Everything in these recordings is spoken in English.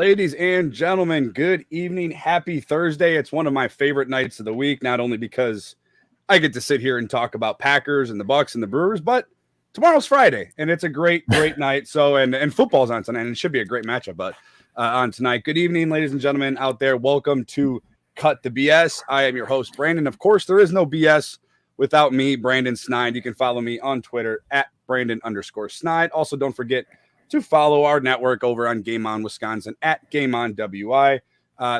Ladies and gentlemen, good evening. Happy Thursday. It's one of my favorite nights of the week, not only because I get to sit here and talk about Packers and the Bucks and the Brewers, but tomorrow's Friday, and it's a great night. So, and football's on tonight, and it should be a great matchup, but on tonight. Good evening, ladies and gentlemen out there. Welcome to Cut the BS. I am your host, Brandon. Of course, there is no BS without me, Brandon Snide. You can follow me on Twitter at Brandon_Snide. Also, don't forget to follow our network over on Game On Wisconsin at Game On WI.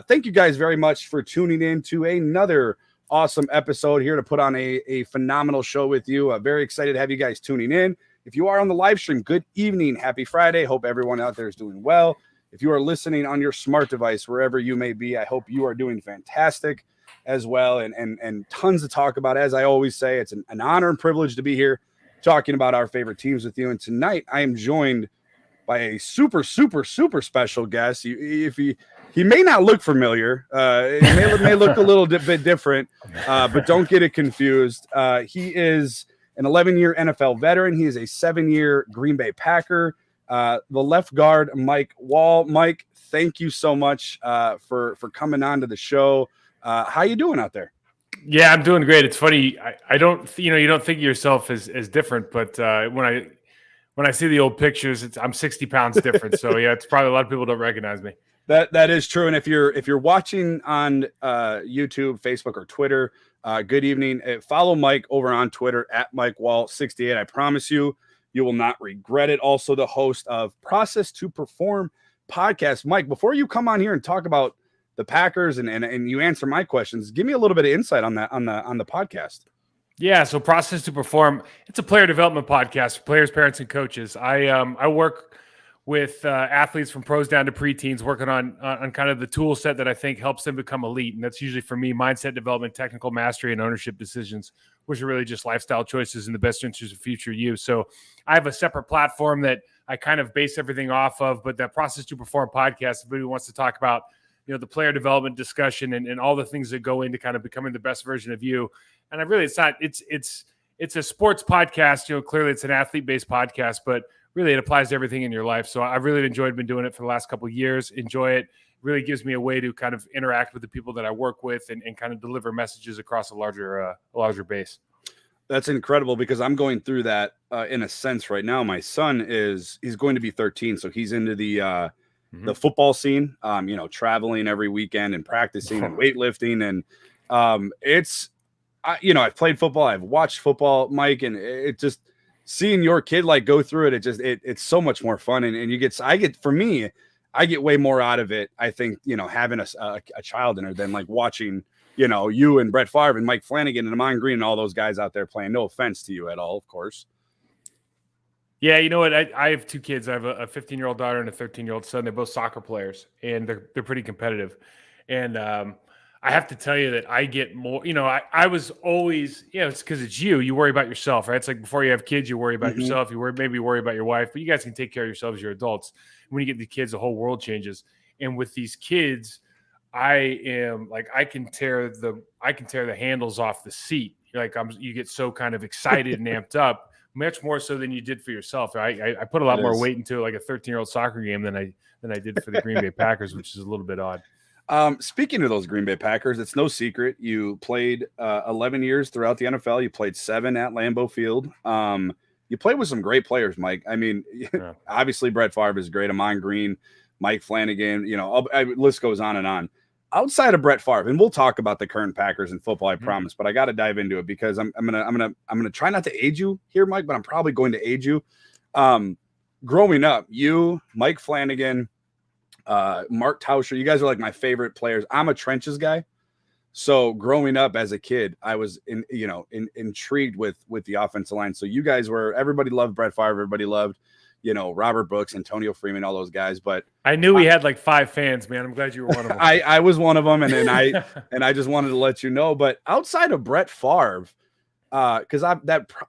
Thank you guys very much for tuning in to another awesome episode here to put on a phenomenal show with you. Very excited to have you guys tuning in. If you are on the live stream, good evening. Happy Friday. Hope everyone out there is doing well. If you are listening on your smart device, wherever you may be, I hope you are doing fantastic as well. And tons to talk about. As I always say, it's an honor and privilege to be here talking about our favorite teams with you. And tonight I am joined by a super special guest. He may not look familiar. It may look a little bit different, but don't get it confused. He is an 11-year NFL veteran. He is a 7-year Green Bay Packer. The left guard, Mike Wahle. Mike, thank you so much for coming on to the show. How you doing out there? Yeah, I'm doing great. It's funny. I don't, you don't think of yourself as different, but when I see the old pictures, I'm 60 pounds different. So yeah, it's probably a lot of people don't recognize me. That is true. And if you're watching on YouTube, Facebook, or Twitter, good evening. Follow Mike over on Twitter at MikeWall68. I promise you will not regret it. Also, the host of Process to Perform podcast. Mike, before you come on here and talk about the Packers and you answer my questions, give me a little bit of insight on that on the podcast. Yeah, so Process to Perform, it's a player development podcast for players, parents, and coaches. I work with athletes from pros down to preteens, working on kind of the tool set that I think helps them become elite. And that's usually for me, mindset development, technical mastery, and ownership decisions, which are really just lifestyle choices in the best interest of future you. So I have a separate platform that I kind of base everything off of, but that Process to Perform podcast, if anybody wants to talk about, the player development discussion and all the things that go into kind of becoming the best version of you. And it's a sports podcast. Clearly it's an athlete-based podcast, but really it applies to everything in your life. So I've really been doing it for the last couple of years. Enjoy it. Really gives me a way to kind of interact with the people that I work with and kind of deliver messages across a larger base. That's incredible because I'm going through that in a sense right now. My son he's going to be 13. So he's into the football scene, traveling every weekend and practicing and weightlifting. And I've played football. I've watched football, Mike, and it just seeing your kid go through it. It's so much more fun. And I get way more out of it. I think, having a child in her than watching, you and Brett Favre and Mike Flanagan and Amon Green and all those guys out there playing. No offense to you at all, of course. Yeah, you know what? I have two kids. I have a 15-year-old daughter and a 13-year-old son. They're both soccer players, and they're pretty competitive. And I have to tell you that I get more. I was always, it's because it's you. You worry about yourself, right? It's like before you have kids, you worry about yourself. You maybe worry about your wife, but you guys can take care of yourselves. You're adults. When you get the kids, the whole world changes. And with these kids, I am I can tear the handles off the seat. You get so kind of excited and amped up. Much more so than you did for yourself. I put a lot more weight into a 13-year-old soccer game than I did for the Green Bay Packers, which is a little bit odd. Speaking of those Green Bay Packers, it's no secret you played 11 years throughout the NFL. You played 7 at Lambeau Field. You played with some great players, Mike. I mean, obviously Brett Favre is great. Amon Green, Mike Flanagan. List goes on and on. Outside of Brett Favre, and we'll talk about the current Packers and football, I promise, but I got to dive into it because I'm gonna try not to age you here, Mike, but I'm probably going to age you. Growing up, you, Mike Flanagan, Mark Tauscher, you guys are my favorite players. I'm a trenches guy, so growing up as a kid, I was intrigued with the offensive line. So you guys everybody loved Brett Favre, everybody loved Robert Brooks, Antonio Freeman, all those guys. But I knew we had 5 fans, man. I'm glad you were one of them. I was one of them, and I just wanted to let you know. But outside of Brett Favre, because I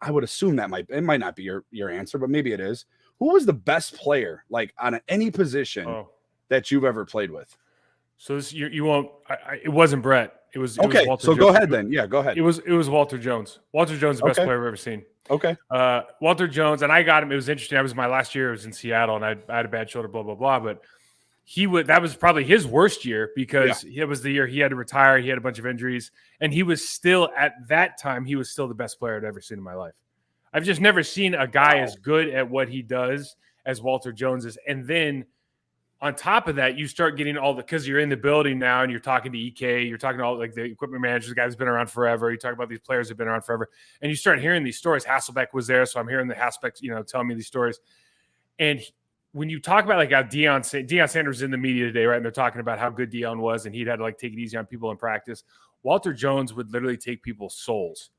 would assume it might not be your answer, but maybe it is. Who was the best player on any position that you've ever played with? So you won't. It wasn't Brett. It was okay. It was Walter so Jones. Go ahead then. Yeah, go ahead. It was Walter Jones. Walter Jones, the best player I've ever seen. Okay. Walter Jones, and I got him. It was interesting. My last year. I was in Seattle, and I had a bad shoulder. Blah blah blah. But that was probably his worst year because it was the year he had to retire. He had a bunch of injuries, and he was still at that time, he was still the best player I'd ever seen in my life. I've just never seen a guy as good at what he does as Walter Jones is. And then on top of that, you start getting because you're in the building now and you're talking to EK, you're talking to all like the equipment managers, the guy who's been around forever. You talk about these players who've been around forever, and you start hearing these stories. Hasselbeck was there, so I'm hearing the Hasselbeck, telling me these stories. And when you talk about like how Deion Sanders is in the media today, right? And they're talking about how good Deion was, and he'd had to like take it easy on people in practice. Walter Jones would literally take people's souls.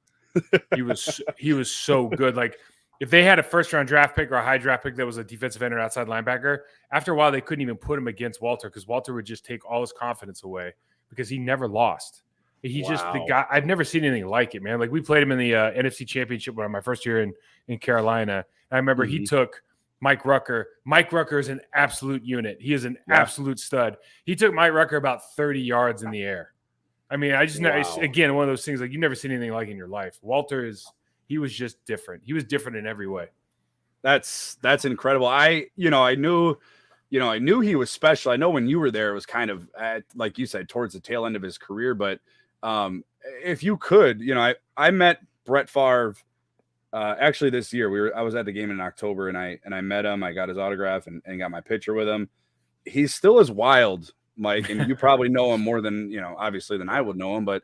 He was so good. Like, if they had a first-round draft pick or a high draft pick that was a defensive end or outside linebacker, after a while they couldn't even put him against Walter because Walter would just take all his confidence away because he never lost. He's just the guy. I've never seen anything like it, man. Like, we played him in the NFC Championship my first year in Carolina. I remember he took Mike Rucker. Mike Rucker is an absolute unit. He is an absolute stud. He took Mike Rucker about 30 yards in the air. I mean, again, one of those things like you've never seen anything like in your life. He was just different. He was different in every way. That's incredible. I knew he was special. I know when you were there, it was kind of like you said, towards the tail end of his career. But if you could, I met Brett Favre actually this year. I was at the game in October, and I met him. I got his autograph and got my picture with him. He's still as wild, Mike, and you probably know him more than obviously than I would know him, but.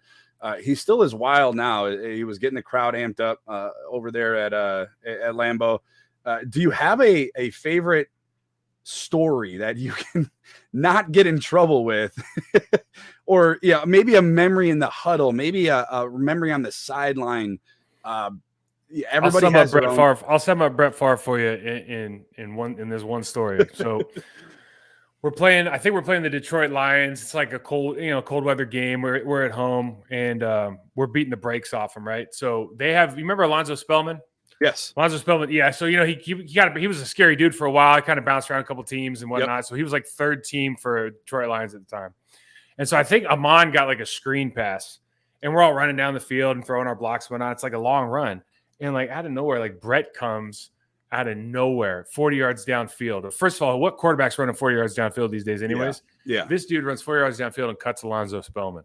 He's still as wild now. He was getting the crowd amped up over there at Lambeau. Do you have a favorite story that you can not get in trouble with, or maybe a memory in the huddle, maybe a memory on the sideline? Everybody has Brett Favre. I'll sum up Brett Favre for you in this one story. So. I think we're playing the Detroit Lions. It's like a cold weather game. We're at home and we're beating the brakes off them, right? So you remember Alonzo Spellman? Yes. Alonzo Spellman. Yeah. So, he was a scary dude for a while. I kind of bounced around a couple teams and whatnot. Yep. So he was like third team for Detroit Lions at the time. And so I think Amon got like a screen pass and we're all running down the field and throwing our blocks and whatnot. It's like a long run. And like out of nowhere, like Brett comes out of nowhere, 40 yards downfield. First of all, what quarterback's running 40 yards downfield these days anyways? Yeah. This dude runs 40 yards downfield and cuts Alonzo Spellman.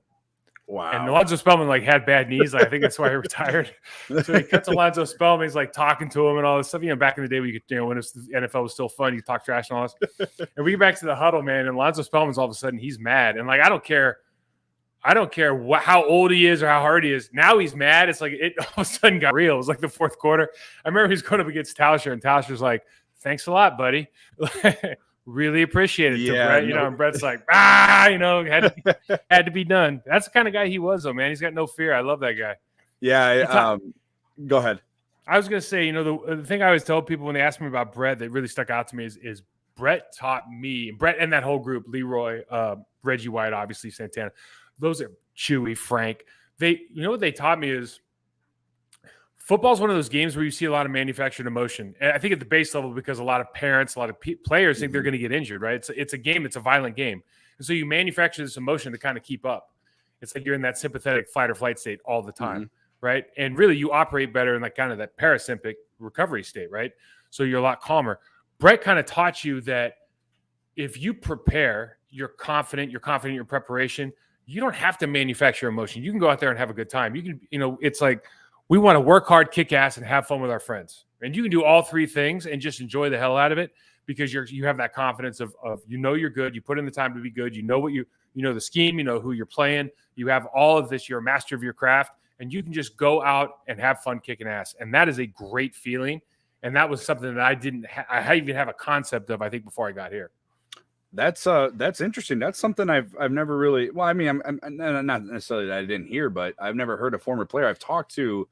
Wow. And Alonzo Spellman like had bad knees. I think that's why he retired. So he cuts Alonzo Spellman. He's like talking to him and all this stuff. Back in the day, we could, when the NFL was still fun, you talk trash and all this. And we get back to the huddle, man. And Alonzo Spellman's all of a sudden he's mad. And like I don't care how old he is or how hard he is. Now he's mad. It's like it all of a sudden got real. It was like the fourth quarter. I remember he's going up against Tauscher, and Tauscher's like, "Thanks a lot, buddy. Really appreciate it." Yeah, Brett, and Brett's like, had to be done. That's the kind of guy he was, though, man. He's got no fear. I love that guy. Yeah. Go ahead. I was going to say, the thing I always tell people when they ask me about Brett that really stuck out to me is Brett taught me, Brett and that whole group, Leroy, Reggie White, obviously Santana. Those are Chewy, Frank. What they taught me is football is one of those games where you see a lot of manufactured emotion. And I think at the base level, because a lot of parents, a lot of players think they're going to get injured, right? It's a game. It's a violent game. And so you manufacture this emotion to kind of keep up. It's like you're in that sympathetic fight or flight state all the time, right? And really you operate better in like kind of that parasympathetic recovery state, right? So you're a lot calmer. Brett kind of taught you that if you prepare, you're confident in your preparation, you don't have to manufacture emotion. You can go out there and have a good time. You can, it's like we want to work hard, kick ass, and have fun with our friends. And you can do all three things and just enjoy the hell out of it because you have that confidence of you're good. You put in the time to be good. You know the scheme. You know who you're playing. You have all of this. You're a master of your craft, and you can just go out and have fun kicking ass. And that is a great feeling. And that was something that I didn't. I even have a concept of. I think before I got here. That's interesting. That's something I've never really. Well, I mean, I'm not necessarily that I didn't hear, but I've never heard a former player. I've talked to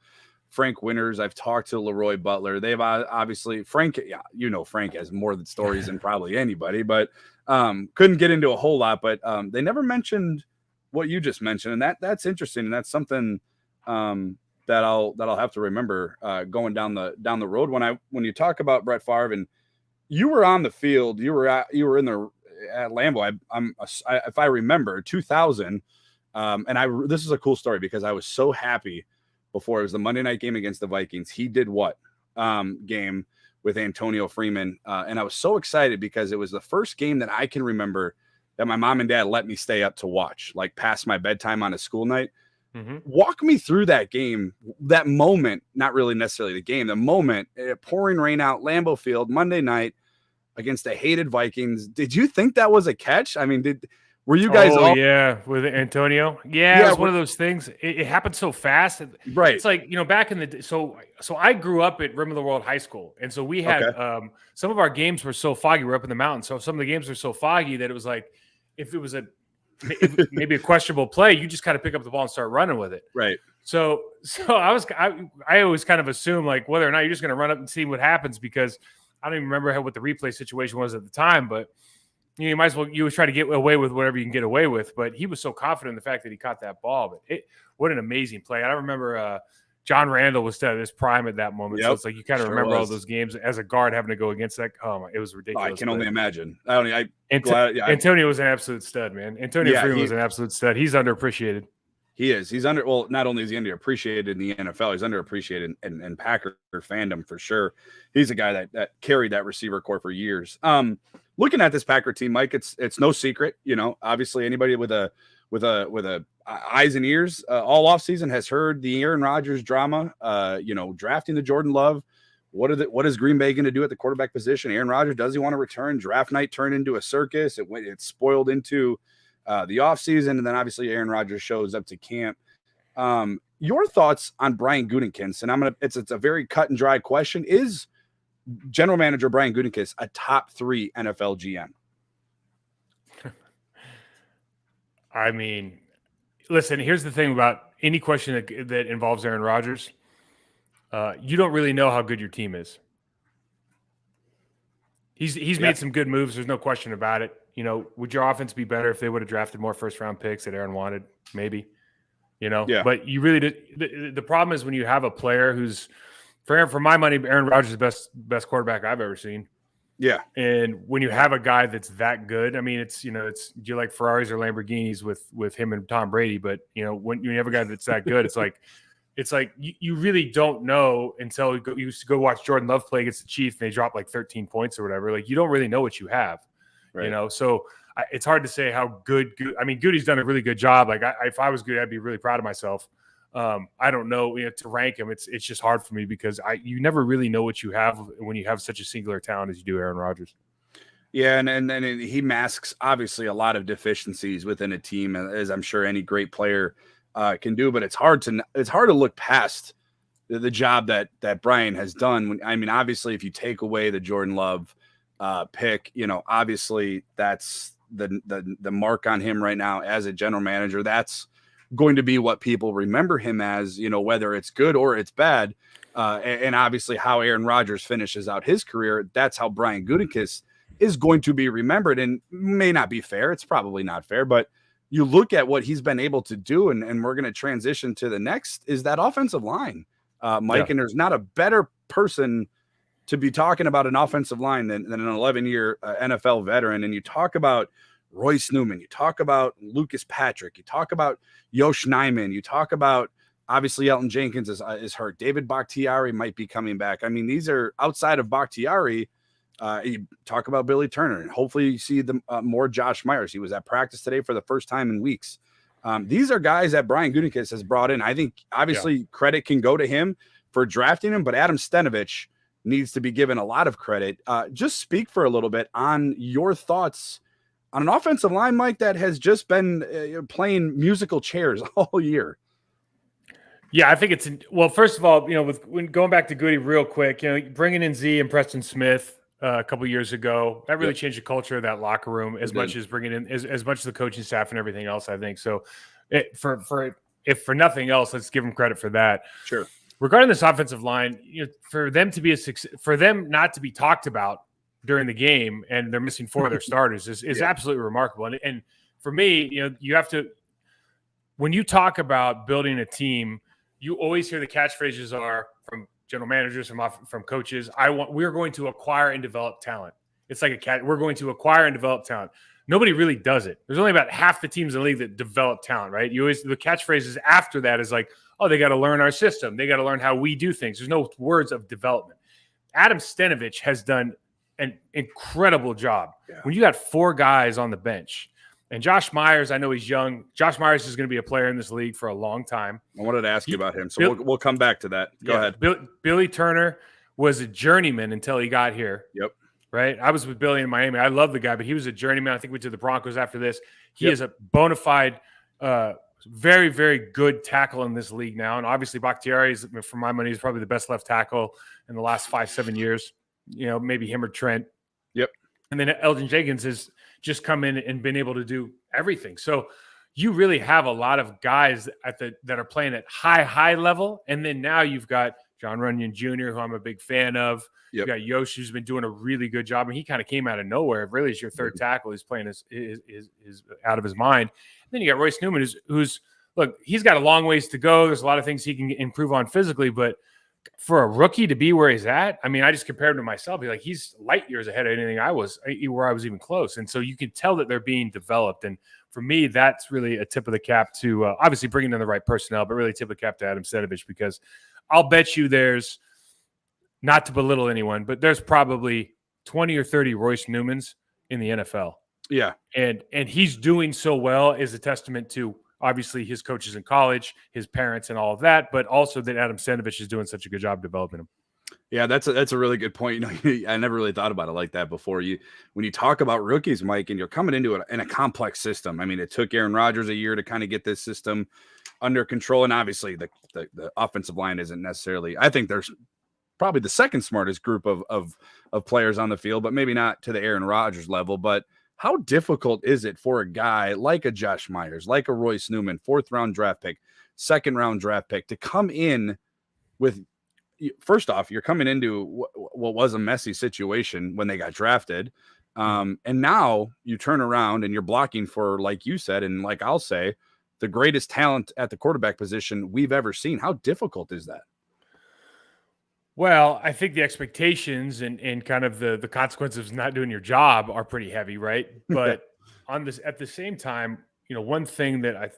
Frank Winters. I've talked to Leroy Butler. They've obviously Frank. Yeah, Frank has more stories than probably anybody, but couldn't get into a whole lot. But they never mentioned what you just mentioned, and that's interesting, and that's something that I'll have to remember going down the road when you talk about Brett Favre and you were on the field. You were in the. At Lambeau, if I remember 2000, and this is a cool story because I was so happy before it was the Monday night game against the Vikings. He did what game with Antonio Freeman. And I was so excited because it was the first game that I can remember that my mom and dad let me stay up to watch, like past my bedtime on a school night. Mm-hmm. Walk me through that game, that moment, not really necessarily the game, the moment, pouring rain out, Lambeau Field, Monday night against the hated Vikings. Did you think that was a catch? I mean, were you guys all? Yeah, with Antonio. Yeah, it was one of those things. It happened so fast. Right. It's like, back in the so I grew up at Rim of the World High School. And so we had some of our games were so foggy. We're up in the mountains. So some of the games were so foggy that it was like, if it was maybe a questionable play, you just kind of pick up the ball and start running with it. Right. So I always kind of assume like whether or not you're just going to run up and see what happens, because I don't even remember what the replay situation was at the time, but you might as well, you would try to get away with whatever you can get away with. But he was so confident in the fact that he caught that ball. But what an amazing play. I remember John Randall was at his prime at that moment. Yep. So it's like you kind of remember all those games as a guard having to go against that. Oh, it was ridiculous. I can only imagine. Antonio was an absolute stud, man. Antonio Freeman was an absolute stud. He's underappreciated. He is. He's not only is he underappreciated in the NFL, he's underappreciated in Packer fandom for sure. He's a guy that carried that receiver core for years. Looking at this Packer team, Mike, it's no secret, obviously anybody with a eyes and ears all offseason has heard the Aaron Rodgers drama, drafting the Jordan Love. What is Green Bay going to do at the quarterback position? Aaron Rodgers, does he want to return? Draft night turned into a circus. It spoiled into the offseason, and then obviously Aaron Rodgers shows up to camp. Your thoughts on Brian Gutekunst? And it's a very cut and dry question. Is General Manager Brian Gutekunst a top 3 NFL GM? I mean, listen, here's the thing about any question that involves Aaron Rodgers. You don't really know how good your team is. He's made some good moves. There's no question about it. Would your offense be better if they would have drafted more first-round picks that Aaron wanted? Maybe. But you really did. The problem is when you have a player who's, for my money, Aaron Rodgers is the best quarterback I've ever seen. Yeah. And when you have a guy that's that good, I mean, it's you like Ferraris or Lamborghinis with him and Tom Brady, but when you have a guy that's that good, it's like you really don't know until you used to go watch Jordan Love play against the Chiefs and they drop like 13 points or whatever. Like, you don't really know what you have, right. So it's hard to say how good. I mean, Goody's done a really good job. Like, if I was good, I'd be really proud of myself. I don't know, to rank him. It's just hard for me because you never really know what you have when you have such a singular talent as you do Aaron Rodgers. Yeah, and he masks obviously a lot of deficiencies within a team, as I'm sure any great player can do. But it's hard to look past the job that Brian has done. I mean, obviously, if you take away the Jordan Love pick, obviously that's the mark on him right now as a general manager. That's going to be what people remember him as, whether it's good or it's bad. And obviously how Aaron Rodgers finishes out his career, that's how Brian Gutekunst is going to be remembered, and may not be fair. It's probably not fair, but you look at what he's been able to do, and we're going to transition to the next is that offensive line, Mike. Yeah. And there's not a better person to be talking about an offensive line than an 11-year NFL veteran. And you talk about Royce Newman, you talk about Lucas Patrick, you talk about Yosh Nijman, you talk about obviously Elton Jenkins is hurt. David Bakhtiari might be coming back. I mean, these are outside of Bakhtiari. You talk about Billy Turner, and hopefully you see more Josh Myers. He was at practice today for the first time in weeks. These are guys that Brian Gutekunst has brought in. I think obviously credit can go to him for drafting him, but Adam Stenavich needs to be given a lot of credit. Just speak for a little bit on your thoughts on an offensive line, Mike, that has just been playing musical chairs all year. Yeah, I think first of all, when going back to Goody real quick, bringing in Z and Preston Smith a couple years ago, that really changed the culture of that locker room as much as bringing in as much as the coaching staff and everything else, I think. So if for nothing else, let's give them credit for that. Sure. Regarding this offensive line, for them not to be talked about during the game, and they're missing 4 of their starters is absolutely remarkable. And for me, you have to, when you talk about building a team, you always hear the catchphrases are from general managers, from coaches. We're going to acquire and develop talent. It's like we're going to acquire and develop talent. Nobody really does it. There's only about half the teams in the league that develop talent, right? The catchphrases after that is like, oh, they got to learn our system. They got to learn how we do things. There's no words of development. Adam Stenavich has done an incredible job. Yeah. When you got 4 guys on the bench, and Josh Myers, I know he's young. Josh Myers is going to be a player in this league for a long time. I wanted to ask you about him, so we'll come back to that. Go ahead. Billy Turner was a journeyman until he got here. Yep. Right? I was with Billy in Miami. I love the guy, but he was a journeyman. I think we went to the Broncos after this. He is a bona fide, very, very good tackle in this league now. And obviously, Bakhtiari, for my money, is probably the best left tackle in the last 5-7 years. Maybe him or Trent. Yep. And then Elgin Jenkins has just come in and been able to do everything. So you really have a lot of guys that are playing at high level. And then now you've got John Runyon Jr., who I'm a big fan of. Yep. You got Yosh, who's been doing a really good job. And he kind of came out of nowhere. Really, is your third tackle. He's playing his out of his mind. And then you got Royce Newman, who's look, he's got a long ways to go. There's a lot of things he can improve on physically, but for a rookie to be where he's at, I mean, I just compared him to myself. He's light years ahead of anything where I was even close. And so you can tell that they're being developed. And for me, that's really a tip of the cap to obviously bringing in the right personnel, but really tip of the cap to Adam Stenavich, because I'll bet you there's, not to belittle anyone, but there's probably 20 or 30 Royce Newmans in the NFL. Yeah. And he's doing so well is a testament to obviously his coaches in college, his parents and all of that, but also that Adam Stenavich is doing such a good job developing him. Yeah, that's a really good point. I never really thought about it like that before. When you talk about rookies, Mike, and you're coming into it in a complex system. I mean, it took Aaron Rodgers a year to kind of get this system under control. And obviously the offensive line isn't necessarily, I think there's probably the second smartest group of players on the field, but maybe not to the Aaron Rodgers level. But how difficult is it for a guy like a Josh Myers, like a Royce Newman, 4th round draft pick, 2nd round draft pick, to come in with, first off, you're coming into what was a messy situation when they got drafted. And now you turn around and you're blocking for, like you said, and like I'll say, the greatest talent at the quarterback position we've ever seen. How difficult is that? Well, I think the expectations and kind of the consequences of not doing your job are pretty heavy, right? But at the same time, one thing that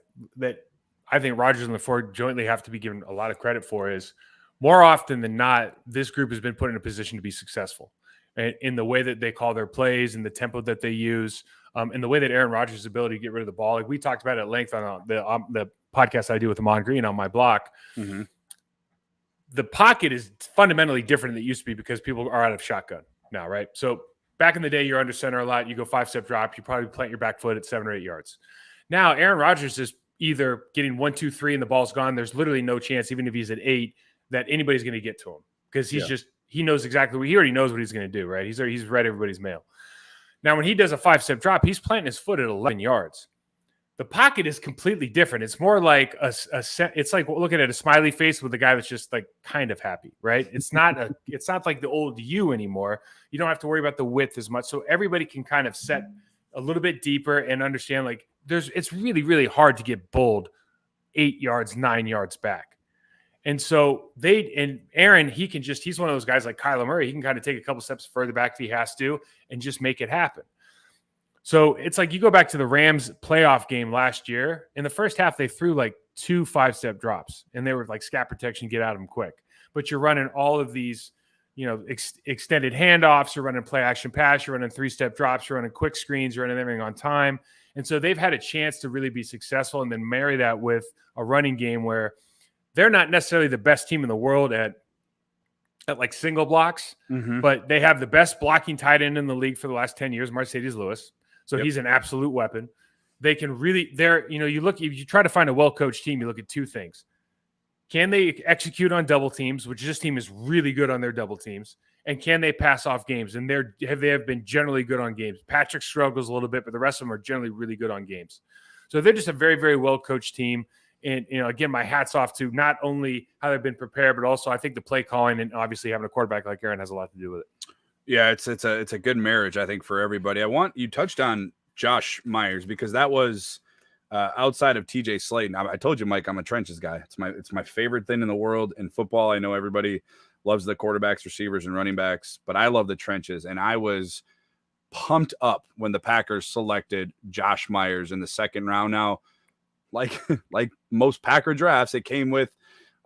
I think Rodgers and LaFleur jointly have to be given a lot of credit for is, more often than not, this group has been put in a position to be successful in the way that they call their plays and the tempo that they use, and the way that Aaron Rodgers' ability to get rid of the ball. Like we talked about it at length on the podcast I do with Amon Green on my block. Mm-hmm. The pocket is fundamentally different than it used to be because people are out of shotgun now, right? So back in the day, you're under center a lot. You go 5-step drop. You probably plant your back foot at 7 or 8 yards. Now, Aaron Rodgers is either getting 1, 2, 3 and the ball's gone. There's literally no chance, even if he's at 8, that anybody's going to get to him because he knows exactly he already knows what he's going to do, right? He's read everybody's mail. Now, when he does a 5-step drop, he's planting his foot at 11 yards. The pocket is completely different. It's more like it's like looking at a smiley face with a guy that's just like kind of happy, right? It's not like the old you anymore. You don't have to worry about the width as much. So everybody can kind of set a little bit deeper and understand like it's really, really hard to get bulled 8 yards, 9 yards back. And so Aaron, he's one of those guys like Kyler Murray. He can kind of take a couple steps further back if he has to and just make it happen. So it's like you go back to the Rams playoff game last year. In the first half, they threw like 2 5-step drops, and they were like scat protection, get out of them quick. But you're running all of these, extended handoffs. You're running play action pass. You're running 3-step drops. You're running quick screens. You're running everything on time. And so they've had a chance to really be successful, and then marry that with a running game where they're not necessarily the best team in the world at like single blocks, but they have the best blocking tight end in the league for the last 10 years, Mercedes Lewis. So he's an absolute weapon. They can really, if you try to find a well-coached team, you look at 2 things. Can they execute on double teams, which this team is really good on their double teams, and can they pass off games? And they have been generally good on games. Patrick struggles a little bit, but the rest of them are generally really good on games. So they're just a very, very well-coached team. And, again, my hat's off to not only how they've been prepared, but also I think the play calling and obviously having a quarterback like Aaron has a lot to do with it. Yeah, it's a good marriage, I think, for everybody. You touched on Josh Myers because that was outside of TJ Slayton. I told you, Mike, I'm a trenches guy. It's my favorite thing in the world in football. I know everybody loves the quarterbacks, receivers, and running backs, but I love the trenches. And I was pumped up when the Packers selected Josh Myers in the 2nd round. Now, like most Packer drafts, it came with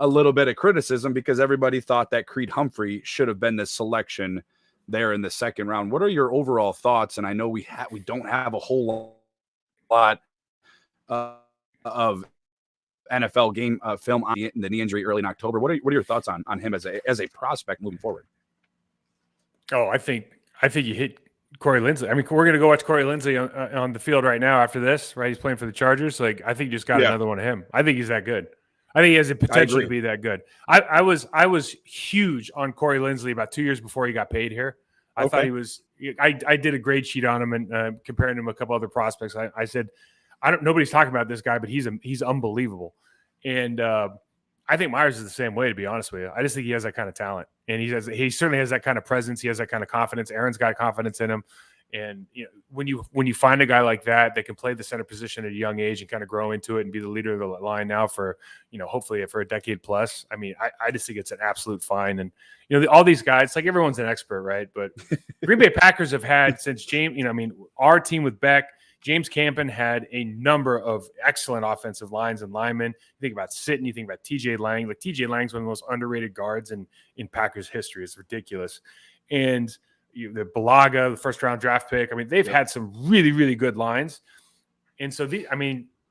a little bit of criticism because everybody thought that Creed Humphrey should have been the selection there in the second round. What are your overall thoughts? And I know we don't have a whole lot of NFL game film on the knee injury early in October. What are your thoughts on him as a prospect moving forward? Oh, I think you hit Corey Linsley. I mean, we're going to go watch Corey Linsley on the field right now after this, right? He's playing for the Chargers. Like, I think you just got another one of him. I think he's that good. I think he has the potential to be that good. I was huge on Corey Linsley about 2 years before he got paid here. I thought he was. I did a grade sheet on him and comparing him to a couple other prospects. I said, nobody's talking about this guy, but he's unbelievable. And I think Myers is the same way, to be honest with you. I just think he has that kind of talent, and he certainly has that kind of presence. He has that kind of confidence. Aaron's got confidence in him. And when you find a guy like that can play the center position at a young age and kind of grow into it and be the leader of the line now for hopefully for a decade plus. I mean, I just think it's an absolute fine. And all these guys, like everyone's an expert, right? But Green Bay Packers have had since James. Our team with Beck, James Campen had a number of excellent offensive lines and linemen. You think about Sitton, you think about TJ Lang. Like TJ Lang's one of the most underrated guards in Packers history. It's ridiculous. And the Balaga, the first round draft pick. I mean, they've had some really, really good lines. And so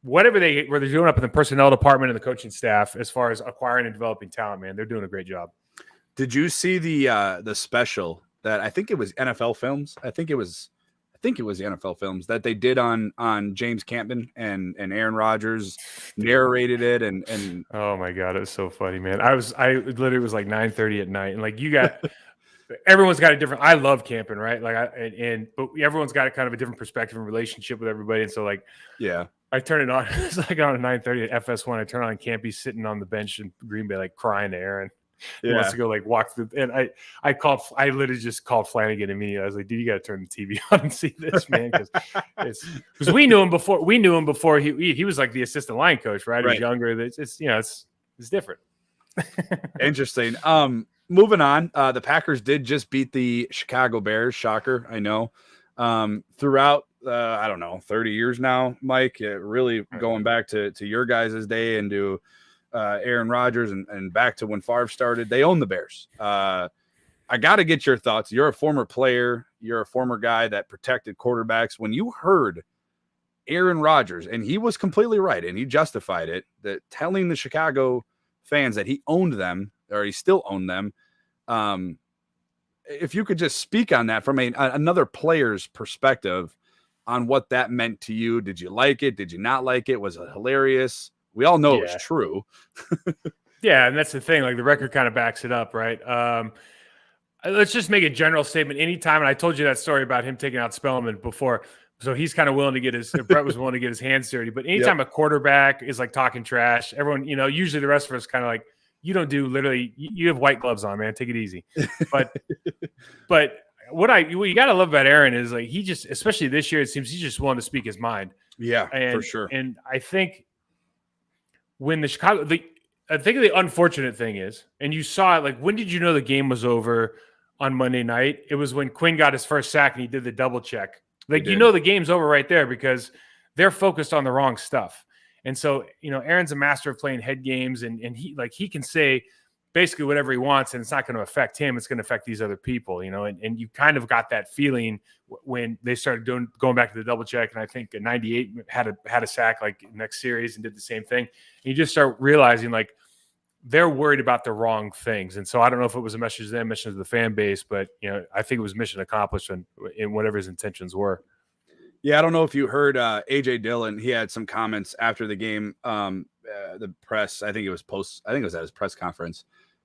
whatever they're doing up in the personnel department and the coaching staff, as far as acquiring and developing talent, man, they're doing a great job. Did you see the special that I think it was NFL Films? I think it was the NFL Films that they did on James Campen and Aaron Rodgers narrated it and oh my God, it was so funny, man. I literally was like 9:30 at night, and like you got everyone's got a different. I love Campen, right? Like but everyone's got a kind of a different perspective and relationship with everybody, and so like I turn it on. It's like on 9:30 at FS1. I turn on Campy sitting on the bench in Green Bay, like crying to Aaron. He wants to go like walk through, and I literally just called Flanagan immediately. I was like, dude, you got to turn the TV on and see this, man, because we knew him before he was like the assistant line coach, right? He was younger. It's different. Interesting. Moving on, the Packers did just beat the Chicago Bears. Shocker, I know. Throughout, I don't know, 30 years now, Mike, really going back to your guys' day and to Aaron Rodgers and back to when Favre started, they own the Bears. I got to get your thoughts. You're a former player. You're a former guy that protected quarterbacks. When you heard Aaron Rodgers, and he was completely right, and he justified it, that telling the Chicago fans that he owned them, or he still owned them. If you could just speak on that from another player's perspective on what that meant to you. Did you like it? Did you not like it? Was it hilarious? We all know it was true. Yeah, and that's the thing. Like the record kind of backs it up, right? Let's just make a general statement. Anytime, and I told you that story about him taking out Spellman before, so he's kind of willing to get Brett was willing to get his hands dirty. But anytime a quarterback is like talking trash, everyone, usually the rest of us kind of like, you don't do literally, you have white gloves on, man. Take it easy. But what you got to love about Aaron is like, he just, especially this year, it seems he's just willing to speak his mind. Yeah, for sure. And I think when I think the unfortunate thing is, and you saw it, like, when did you know the game was over on Monday night? It was when Quinn got his first sack and he did the double check. Like, the game's over right there because they're focused on the wrong stuff. And so, Aaron's a master of playing head games, and he can say basically whatever he wants, and it's not going to affect him. It's going to affect these other people, and you kind of got that feeling when they started going back to the double check. And I think 98 had a sack like next series and did the same thing. And you just start realizing like they're worried about the wrong things. And so I don't know if it was a message to them, message to the fan base, but I think it was mission accomplished in whatever his intentions were. Yeah, I don't know if you heard AJ Dillon. He had some comments after the game. The press, I think it was at his press conference.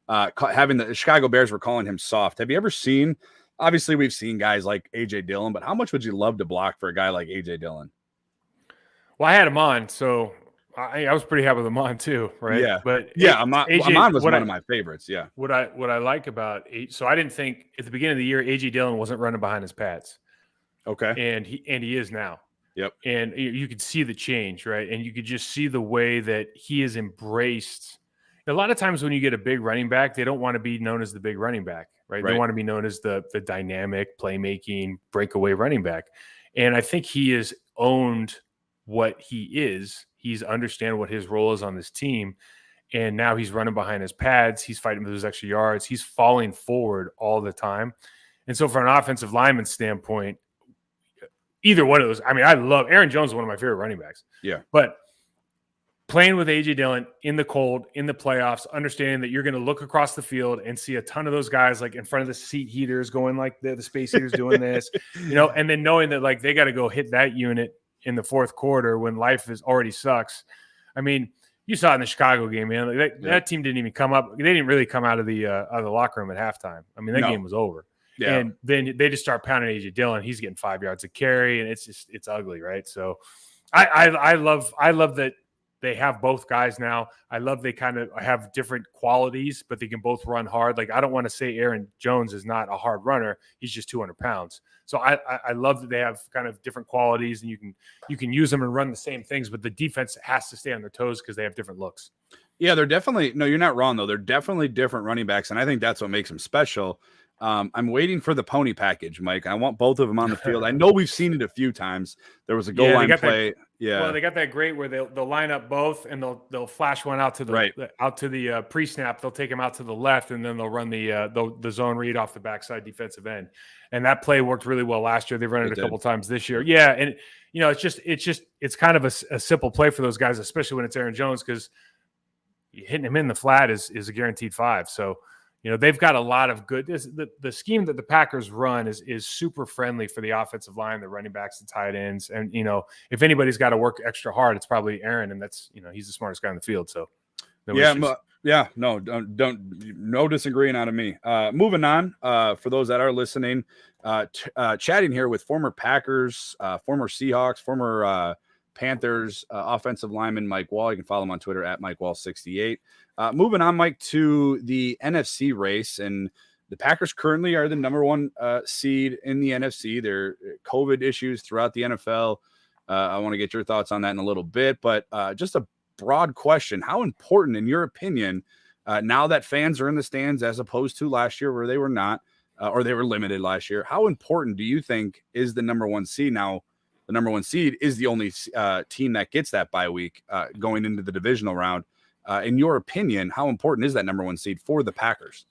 Having the Chicago Bears were calling him soft. Have you ever seen? Obviously, we've seen guys like AJ Dillon, but how much would you love to block for a guy like AJ Dillon? Well, I had him on, so I was pretty happy with him on too, right? Yeah, but Amon was one of my favorites. Yeah. What I like about so I didn't think at the beginning of the year AJ Dillon wasn't running behind his pads. Okay. And he is now. Yep. And you could see the change, right? And you could just see the way that he has embraced. A lot of times when you get a big running back, they don't want to be known as the big running back, right? They want to be known as the dynamic, playmaking, breakaway running back. And I think he has owned what he is. He's understand what his role is on this team. and now he's running behind his pads. He's fighting for those extra yards. He's falling forward all the time. And so from an offensive lineman standpoint, either one of those, I mean, I love Aaron Jones is one of my favorite running backs. Yeah. But playing with A.J. Dillon in the cold, in the playoffs, understanding that you're going to look across the field and see a ton of those guys like in front of the seat heaters going like the space heaters doing this, and then knowing that like they got to go hit that unit in the fourth quarter when life is already sucks. I mean, you saw it in the Chicago game, man. Like that team didn't even come up. They didn't really come out of the locker room at halftime. I mean, that game was over. Yeah. And then they just start pounding A.J. Dillon. He's getting 5 yards a carry, and it's ugly, right? So I love that they have both guys now. I love they kind of have different qualities, but they can both run hard. Like I don't want to say Aaron Jones is not a hard runner. He's just 200 pounds. So I love that they have kind of different qualities, and you can use them and run the same things, but the defense has to stay on their toes because they have different looks. Yeah, they're definitely – no, you're not wrong, though. They're definitely different running backs, and I think that's what makes them special. I'm waiting for the pony package, Mike. I want both of them on the field. I know we've seen it a few times. There was a goal line play. Well, they got that great where they'll line up both and they'll flash one out to the pre-snap. They'll take him out to the left and then they'll run the zone read off the backside defensive end. And that play worked really well last year. They've run it a couple times this year. Yeah, and it's kind of a simple play for those guys, especially when it's Aaron Jones, because hitting him in the flat is a guaranteed 5. So they've got a lot of good. The scheme that the Packers run is super friendly for the offensive line, the running backs, the tight ends, and if anybody's got to work extra hard, it's probably Aaron, and that's he's the smartest guy on the field. So no disagreeing out of me. Moving on, for those that are listening, chatting here with former Packers, former Seahawks, former Panthers offensive lineman Mike Wahle. You can follow him on Twitter at MikeWahle68. Moving on, Mike, to the NFC race, and the Packers currently are the number 1 seed in the NFC. There are COVID issues throughout the NFL. I want to get your thoughts on that in a little bit, but just a broad question. How important, in your opinion, now that fans are in the stands as opposed to last year where they were not, or they were limited last year, how important do you think is the number 1 seed? Now, the number 1 seed is the only team that gets that bye week going into the divisional round. In your opinion, how important is that number 1 seed for the Packers?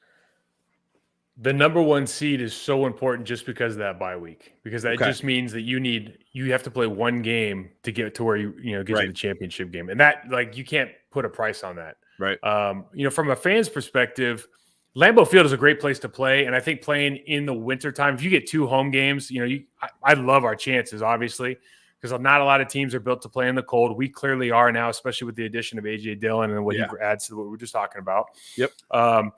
The number 1 seed is so important just because of that bye week, because that just means that you have to play one game to get to where you get to the championship game, and that you can't put a price on that. Right. From a fan's perspective, Lambeau Field is a great place to play, and I think playing in the wintertime, if you get 2 home games, I love our chances, obviously, because not a lot of teams are built to play in the cold. We clearly are now, especially with the addition of A.J. Dillon and what he adds to what we were just talking about. Yep. The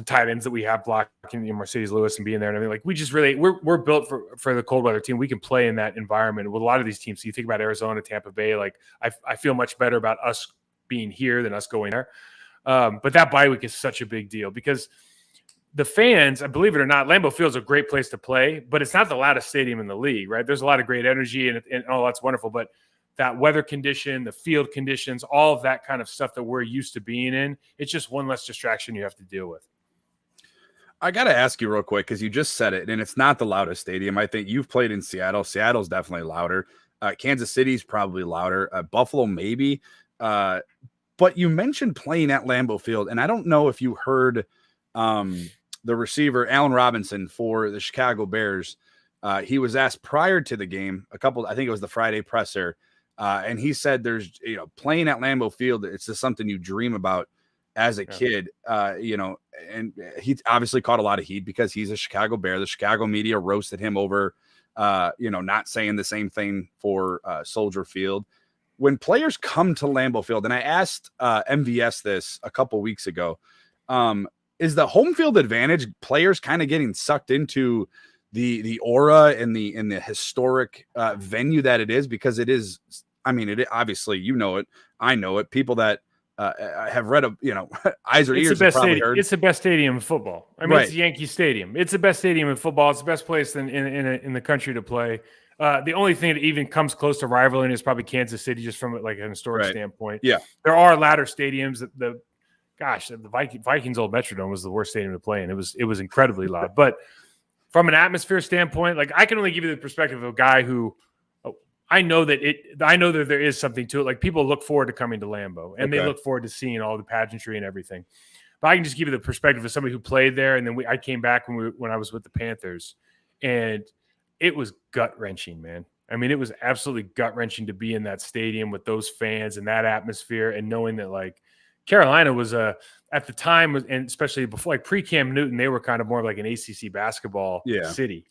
tight ends that we have blocking Mercedes Lewis and being there and everything, we just really we're built for the cold weather team. We can play in that environment with a lot of these teams. So you think about Arizona, Tampa Bay, I feel much better about us being here than us going there. But that bye week is such a big deal because the fans, believe it or not, Lambeau Field is a great place to play, but it's not the loudest stadium in the league, right? There's a lot of great energy and all that's wonderful, but that weather condition, the field conditions, all of that kind of stuff that we're used to being in, it's just one less distraction you have to deal with. I got to ask you real quick, because you just said it, and it's not the loudest stadium. I think you've played in Seattle. Seattle's definitely louder. Kansas City's probably louder. Buffalo, maybe. But you mentioned playing at Lambeau Field, and I don't know if you heard the receiver, Allen Robinson, for the Chicago Bears. He was asked prior to the game, I think it was the Friday presser, and he said there's, playing at Lambeau Field, it's just something you dream about as a kid, and he obviously caught a lot of heat because he's a Chicago Bear. The Chicago media roasted him over, not saying the same thing for Soldier Field. When players come to Lambeau Field, and I asked MVS this a couple weeks ago, is the home field advantage players kind of getting sucked into the aura and the historic venue that it is? Because it is, it obviously, it, I know it. People that have read eyes or ears have probably heard. It's the best stadium in football. It's Yankee Stadium. It's the best stadium in football. It's the best place in the country to play. The only thing that even comes close to rivaling is probably Kansas City, just from an historic standpoint. Yeah, there are ladder stadiums. The Vikings old Metrodome was the worst stadium to play in. It was incredibly loud. But from an atmosphere standpoint, I can only give you the perspective of a guy who I know that there is something to it. Like people look forward to coming to Lambeau and they Okay. look forward to seeing all the pageantry and everything. But I can just give you the perspective of somebody who played there. And then I came back when I was with the Panthers, and it was gut wrenching, man. I mean, it was absolutely gut wrenching to be in that stadium with those fans and that atmosphere, and knowing that like Carolina was at the time, and especially before, like pre-Cam Newton, they were kind of more like an ACC basketball city.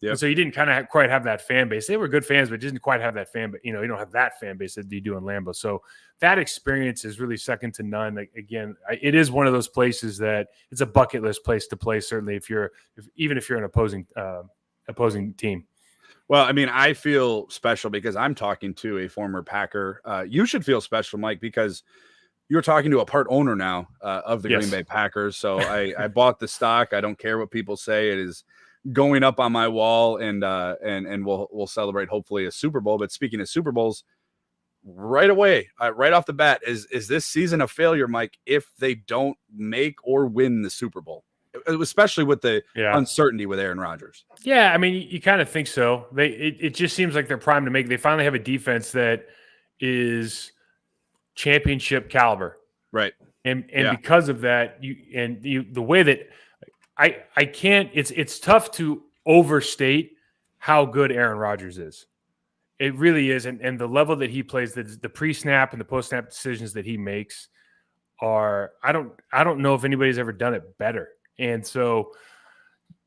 Yep. And so you didn't kind of quite have that fan base. They were good fans, but didn't quite have that fan. But you don't have that fan base that you do in Lambeau. So that experience is really second to none. Like, again, it is one of those places that it's a bucket list place to play. Certainly, even if you're an opposing team. Well, I mean, I feel special because I'm talking to a former Packer. You should feel special, Mike, because you're talking to a part owner now of the Green Bay Packers. So I bought the stock. I don't care what people say. It is going up on my wall, and we'll celebrate hopefully a Super Bowl. But speaking of Super Bowls, right away, right off the bat, is this season a failure, Mike, if they don't make or win the Super Bowl, especially with the uncertainty with Aaron Rodgers? Yeah, I mean, you kind of think so. It just seems like they're primed to make. They finally have a defense that is championship caliber, right? And because of that, the way that I can't. It's tough to overstate how good Aaron Rodgers is. It really is, and the level that he plays, the pre-snap and the post-snap decisions that he makes are. I don't know if anybody's ever done it better. And so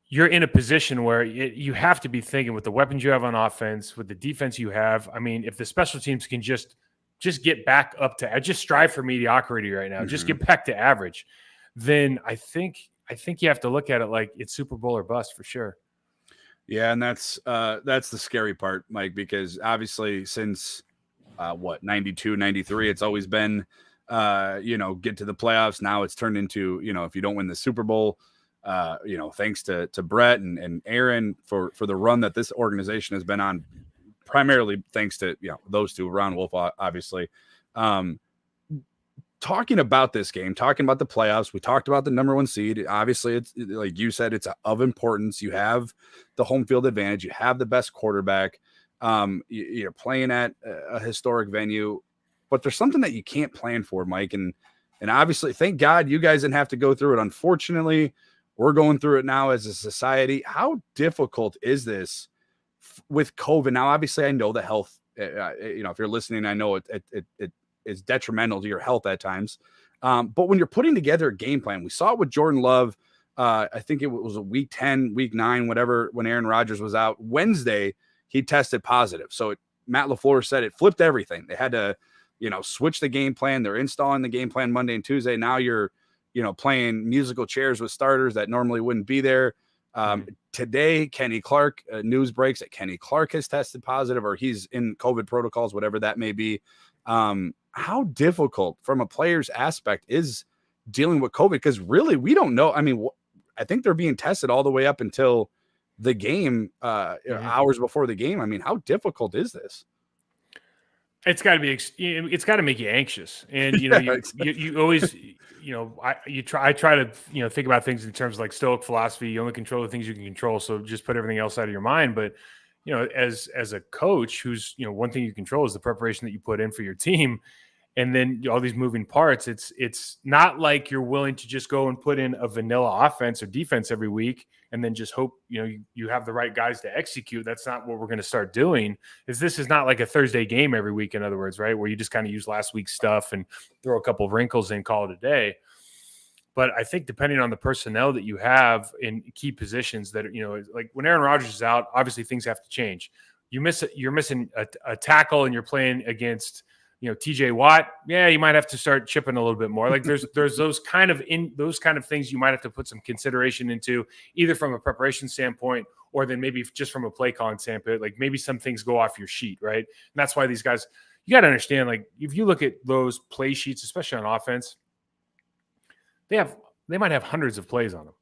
you're in a position where you have to be thinking with the weapons you have on offense, with the defense you have. I mean, if the special teams can just get back up to, just strive for mediocrity right now, just get back to average, then I think you have to look at it like it's Super Bowl or bust for sure. Yeah, and that's the scary part, Mike, because obviously since 92, 93, it's always been get to the playoffs. Now it's turned into, if you don't win the Super Bowl, thanks to Brett and Aaron for the run that this organization has been on, primarily thanks to, those two, Ron Wolf, obviously. Talking about this game, talking about the playoffs, we talked about the number one seed. Obviously, it's like you said, it's of importance. You have the home field advantage. You have the best quarterback. You're playing at a historic venue, but there's something that you can't plan for, Mike. And obviously, thank God you guys didn't have to go through it. Unfortunately, we're going through it now as a society. How difficult is this with COVID? Now, obviously, I know the health. If you're listening, I know it is detrimental to your health at times. But when you're putting together a game plan, we saw it with Jordan Love. I think it was a week 10, week 9, whatever, when Aaron Rodgers was out. Wednesday, he tested positive. So Matt LaFleur said it flipped everything. They had to, switch the game plan. They're installing the game plan Monday and Tuesday. Now you're, playing musical chairs with starters that normally wouldn't be there. Today, Kenny Clark, news breaks that Kenny Clark has tested positive, or he's in COVID protocols, whatever that may be. How difficult from a player's aspect is dealing with COVID? Because really, we don't know. I mean, I think they're being tested all the way up until the game, hours before the game. I mean, how difficult is this? It's got to be. It's got to make you anxious, and you always, I try to think about things in terms of like Stoic philosophy. You only control the things you can control, so just put everything else out of your mind. But as a coach, who's one thing you control is the preparation that you put in for your team, and then all these moving parts. It's not like you're willing to just go and put in a vanilla offense or defense every week and then just hope you have the right guys to execute. That's not what we're going to start doing. This is not like a Thursday game every week, in other words, right, where you just kind of use last week's stuff and throw a couple of wrinkles in, call it a day. But I think depending on the personnel that you have in key positions, that like when Aaron Rodgers is out, obviously things have to change. You're missing a tackle, and you're playing against TJ Watt. Yeah, you might have to start chipping a little bit more. Like there's those kind of things you might have to put some consideration into, either from a preparation standpoint or then maybe just from a play calling standpoint. Like maybe some things go off your sheet, right? And that's why these guys, you got to understand. Like if you look at those play sheets, especially on offense, they might have hundreds of plays on them,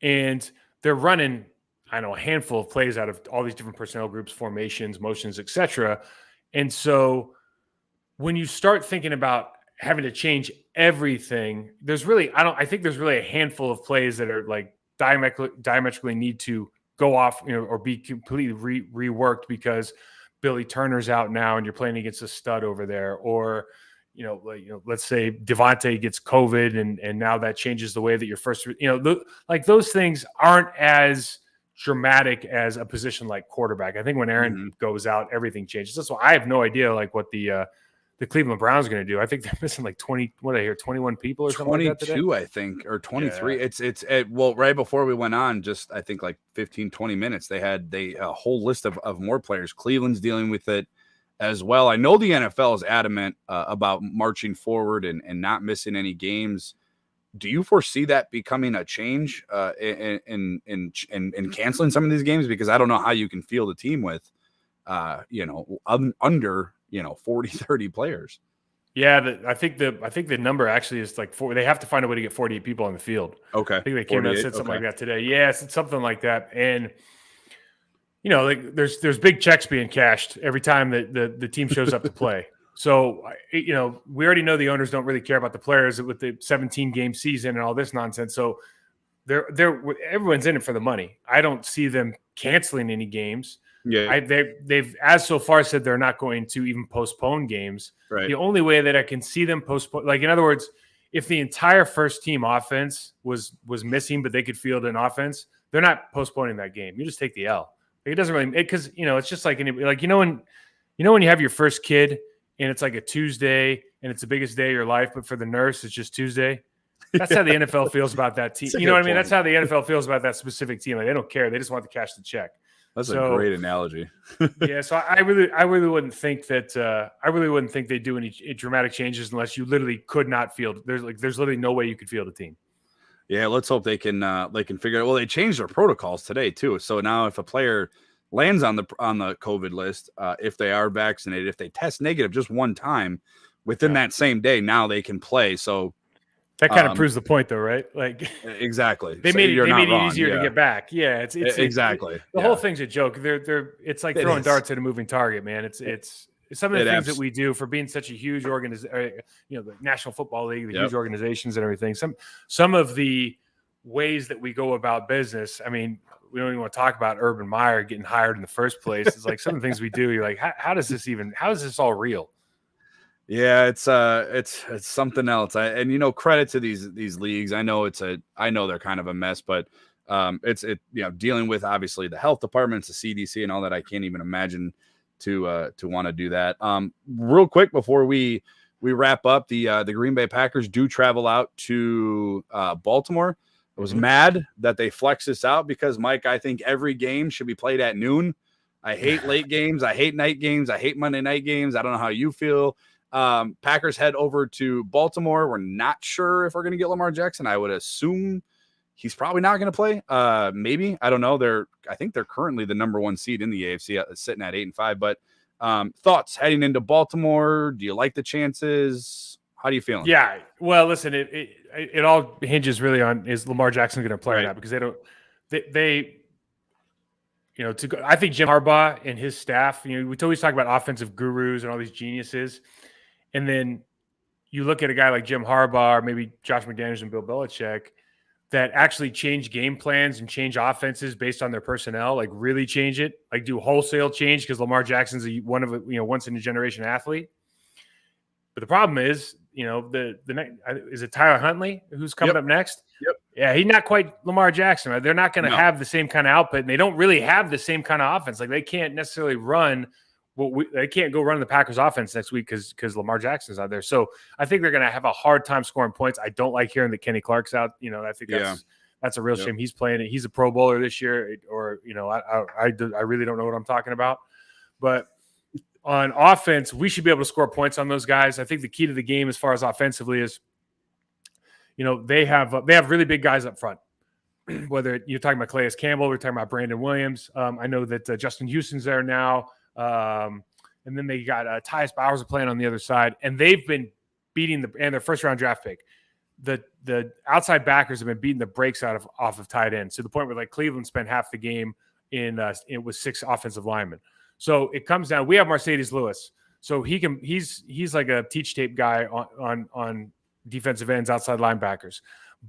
and they're running, a handful of plays out of all these different personnel groups, formations, motions, etc. And so when you start thinking about having to change everything, I think there's really a handful of plays that are like diametrically need to go off, or be completely reworked, because Billy Turner's out now and you're playing against a stud over there, or let's say Devontae gets COVID and now that changes the way that your first, those things aren't as dramatic as a position like quarterback. I think when Aaron goes out, everything changes. That's why I have no idea like what the Cleveland Browns are going to do. I think they're missing like 21 people or something like that today. 22, I think, or 23. Yeah. Well, right before we went on, just I think like 15, 20 minutes, they had a whole list of more players. Cleveland's dealing with it as well. I know the NFL is adamant about marching forward and not missing any games. Do you foresee that becoming a change in canceling some of these games? Because I don't know how you can field a team with, under 40, 30 players. Yeah, I think the number actually is like 4. They have to find a way to get 48 people on the field. Okay, I think they came out and said something like that today. Yes, it's something like that, and like there's big checks being cashed every time that the team shows up to play. So, we already know the owners don't really care about the players with the 17-game season and all this nonsense. So, everyone's in it for the money. I don't see them canceling any games. Yeah, they've as so far said they're not going to even postpone games. Right. The only way that I can see them postpone, like in other words, if the entire first team offense was missing, but they could field an offense, they're not postponing that game. You just take the L. It doesn't really because it's just like when you have your first kid and it's like a Tuesday and it's the biggest day of your life, but for the nurse it's just Tuesday. That's how the NFL feels about that team. You know what I mean? That's how the NFL feels about that specific team. Like they don't care. They just want to cash the check. That's a great analogy. Yeah, so I really wouldn't think that they do any dramatic changes unless you literally could not field. There's literally no way you could field a team. Yeah, let's hope they can figure it out. Well, they changed their protocols today too. So now if a player lands on the COVID list, if they are vaccinated, if they test negative just one time within that same day, now they can play. So that kind of proves the point, though, right? Like exactly, they made it easier to get back. Yeah, it's exactly the whole thing's a joke. It's like throwing darts at a moving target, man. It's some of the things that we do for being such a huge organization. The National Football League, the huge organizations and everything. Some of the ways that we go about business. I mean, we don't even want to talk about Urban Meyer getting hired in the first place. It's like some of the things we do. You're like, how is this all real? Yeah, it's something else. Credit to these leagues. I know they're kind of a mess, but it's dealing with obviously the health departments, the CDC, and all that. I can't even imagine to want to do that. Real quick before we wrap up, the Green Bay Packers do travel out to Baltimore. I was mad that they flexed this out because, Mike, I think every game should be played at noon. I hate late games. I hate night games. I hate Monday night games. I don't know how you feel. Packers head over to Baltimore. We're not sure if we're going to get Lamar Jackson. I would assume he's probably not going to play. Maybe. I don't know. I think they're currently the number 1 seed in the AFC, sitting at 8-5. But thoughts heading into Baltimore? Do you like the chances? How do you feeling? Yeah. Well, listen, it all hinges really on is Lamar Jackson going to play or not, because I think Jim Harbaugh and his staff, we always talk about offensive gurus and all these geniuses. And then you look at a guy like Jim Harbaugh or maybe Josh McDaniels and Bill Belichick that actually change game plans and change offenses based on their personnel, like really change it, like do wholesale change because Lamar Jackson's one of once in a generation athlete. But the problem is, is it Tyler Huntley who's coming up next? Yep. Yeah, he's not quite Lamar Jackson. Right? They're not going to have the same kind of output, and they don't really have the same kind of offense. Like they can't necessarily run. They can't go run the Packers offense next week because Lamar Jackson's out there. So I think they're going to have a hard time scoring points. I don't like hearing that Kenny Clark's out. I think that's a real shame. He's playing it. He's a Pro Bowler this year, or I really don't know what I'm talking about. But on offense, we should be able to score points on those guys. I think the key to the game as far as offensively is, they have really big guys up front. Whether you're talking about Calais Campbell, we're talking about Brandon Williams. I know that Justin Houston's there now. And then they got Tyus Bowers playing on the other side, and they've been beating their first round draft pick. The outside backers have been beating the brakes off of tight ends to the point where like Cleveland spent half the game it was 6 offensive linemen. So it comes down. We have Mercedes Lewis, so he's like a teach tape guy on defensive ends, outside linebackers.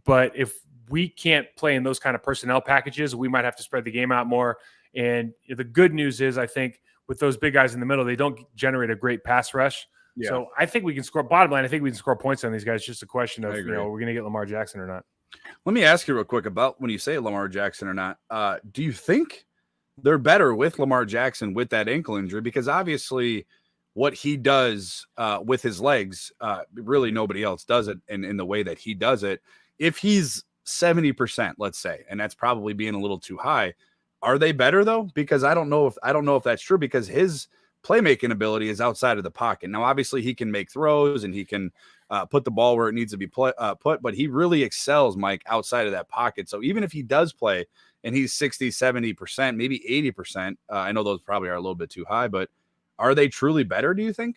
But if we can't play in those kind of personnel packages, we might have to spread the game out more. And the good news is, I think with those big guys in the middle, they don't generate a great pass rush. Yeah. So I think we can score. Bottom line, I think we can score points on these guys. It's just a question of, we're going to get Lamar Jackson or not. Let me ask you real quick about when you say Lamar Jackson or not. Do you think they're better with Lamar Jackson with that ankle injury? Because obviously what he does with his legs, really nobody else does it in the way that he does it. If he's 70%, let's say, and that's probably being a little too high, are they better though? Because I don't know if that's true, because his playmaking ability is outside of the pocket. Now, obviously he can make throws and he can put the ball where it needs to be put, but he really excels, Mike, outside of that pocket. So even if he does play and he's 60, 70%, maybe 80%, I know those probably are a little bit too high, but are they truly better, do you think?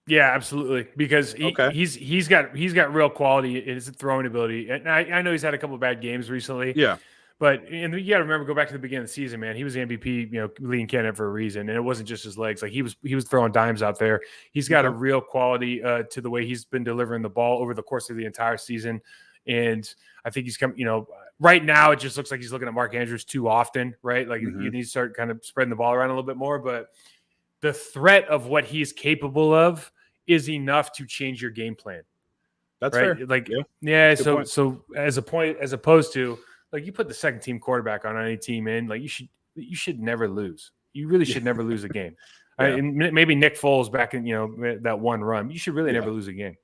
Yeah, absolutely. Because he's got real quality in his throwing ability. And I know he's had a couple of bad games recently. Yeah. But and you got to remember, go back to the beginning of the season, man. He was the MVP, leading candidate for a reason, and it wasn't just his legs. Like he was throwing dimes out there. He's got a real quality to the way he's been delivering the ball over the course of the entire season. And I think he's come. Right now it just looks like he's looking at Mark Andrews too often, right? Like you need to start kind of spreading the ball around a little bit more. But the threat of what he's capable of is enough to change your game plan. That's right. fair. Like So as opposed to, like, you put the second team quarterback on any team like you should never lose. You really should never lose a game. And maybe Nick Foles back in, that one run. You should really never lose a game.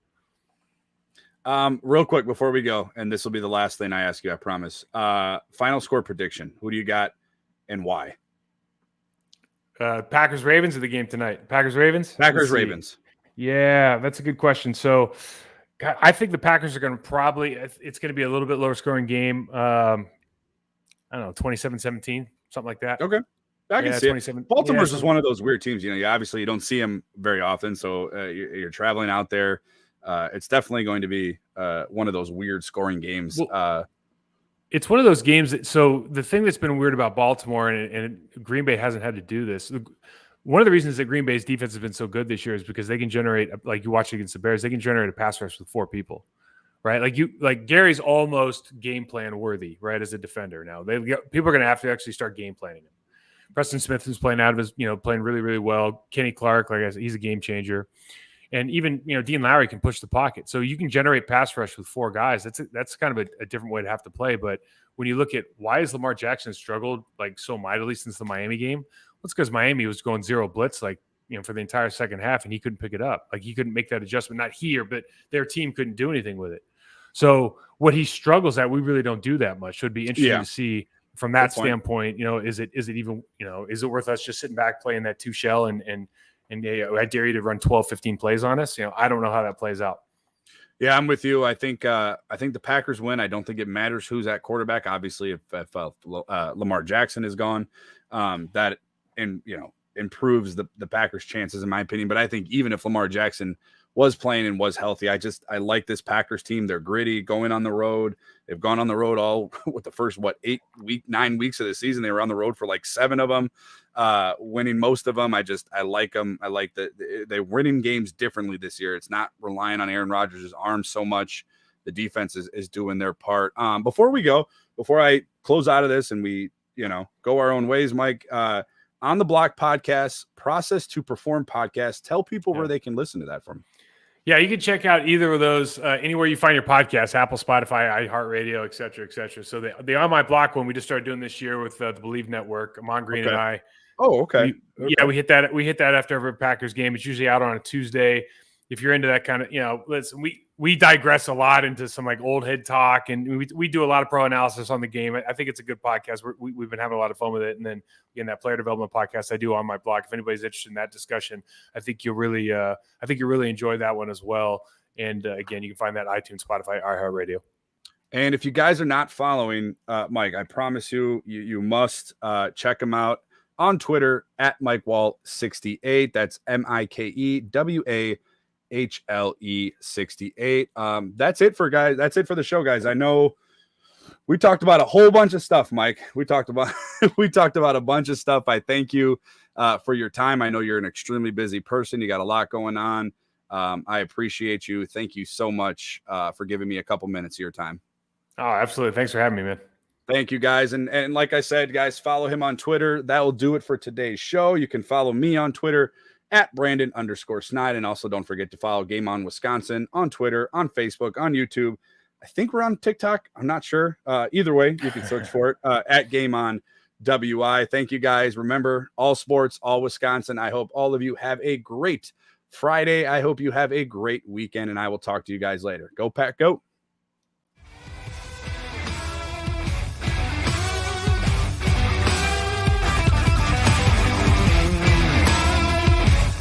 Real quick before we go, and this will be the last thing I ask you, I promise. Final score prediction. Who do you got and why? Packers Ravens or the game tonight? Packers Ravens? Packers Ravens. Yeah, that's a good question. So I think the Packers are going to it's going to be a little bit lower scoring game. I don't know, 27-17, something like that. Okay. I can see it. Baltimore's is one of those weird teams. You obviously you don't see them very often. So you're traveling out there. It's definitely going to be one of those weird scoring games. It's one of those games so the thing that's been weird about Baltimore, and Green Bay hasn't had to do this. One of the reasons that Green Bay's defense has been so good this year is because they can generate, like you watch against the Bears, they can generate a pass rush with 4 people, right? Like Gary's almost game plan worthy, right? As a defender now, people are going to have to actually start game planning him. Preston Smith is playing out of his, playing really, really well. Kenny Clark, like I said, he's a game changer. And even, Dean Lowry can push the pocket. So you can generate pass rush with 4 guys. That's kind of a different way to have to play. But when you look at why has Lamar Jackson struggled like so mightily since the Miami game, well, it's because Miami was going 0 blitz for the entire second half, and he couldn't pick it up. Like he couldn't make that adjustment. Not here, but their team couldn't do anything with it. So what he struggles at, we really don't do that much. So it'd be interesting to see from that standpoint. Is it even is it worth us just sitting back playing that 2 shell and I dare you to run 12, 15 plays on us? I don't know how that plays out. Yeah, I'm with you. I think the Packers win. I don't think it matters who's at quarterback. Obviously, if Lamar Jackson is gone, that improves the Packers' chances, in my opinion. But I think even if Lamar Jackson was playing and was healthy, I like this Packers team. They're gritty, going on the road. They've gone on the road all with the first 9 weeks of the season. They were on the road for like 7 of them, winning most of them. I like them. I like that they're winning games differently this year. It's not relying on Aaron Rodgers' arm so much. The defense is doing their part. Before I close out of this and we go our own ways, Mike, on the Block podcast, Process to Perform podcast, tell people where they can listen to that from. Yeah, you can check out either of those anywhere you find your podcast, Apple, Spotify, iHeartRadio, et cetera, et cetera. So the On My Block one we just started doing this year with the Believe Network, Amon Green and I. Oh, okay. Yeah, we hit that. We hit that after every Packers game. It's usually out on a Tuesday. If you're into that kind of, listen, we digress a lot into some like old head talk, and we do a lot of pro analysis on the game. I think it's a good podcast. We've been having a lot of fun with it. And then again, that player development podcast I do on my blog. If anybody's interested in that discussion, I think you'll really enjoy that one as well. And again, you can find that iTunes, Spotify, iHeartRadio. And if you guys are not following Mike, I promise you must check him out on Twitter at MikeWahle68. That's MikeWahle68. 68. That's it for the show, guys. I know we talked about a whole bunch of stuff, Mike. We talked about a bunch of stuff. I thank you for your time. I know you're an extremely busy person. You got a lot going on. I appreciate you. Thank you so much for giving me a couple minutes of your time. Oh, absolutely. Thanks for having me, man. Thank you, guys. And like I said, guys, follow him on Twitter. That will do it for today's show. You can follow me on Twitter at Brandon_Snide. And also don't forget to follow Game On Wisconsin on Twitter, on Facebook, on YouTube. I think we're on TikTok. I'm not sure. Either way, you can search for it at Game On WI. Thank you, guys. Remember, all sports, all Wisconsin. I hope all of you have a great Friday. I hope you have a great weekend, and I will talk to you guys later. Go Pack, go.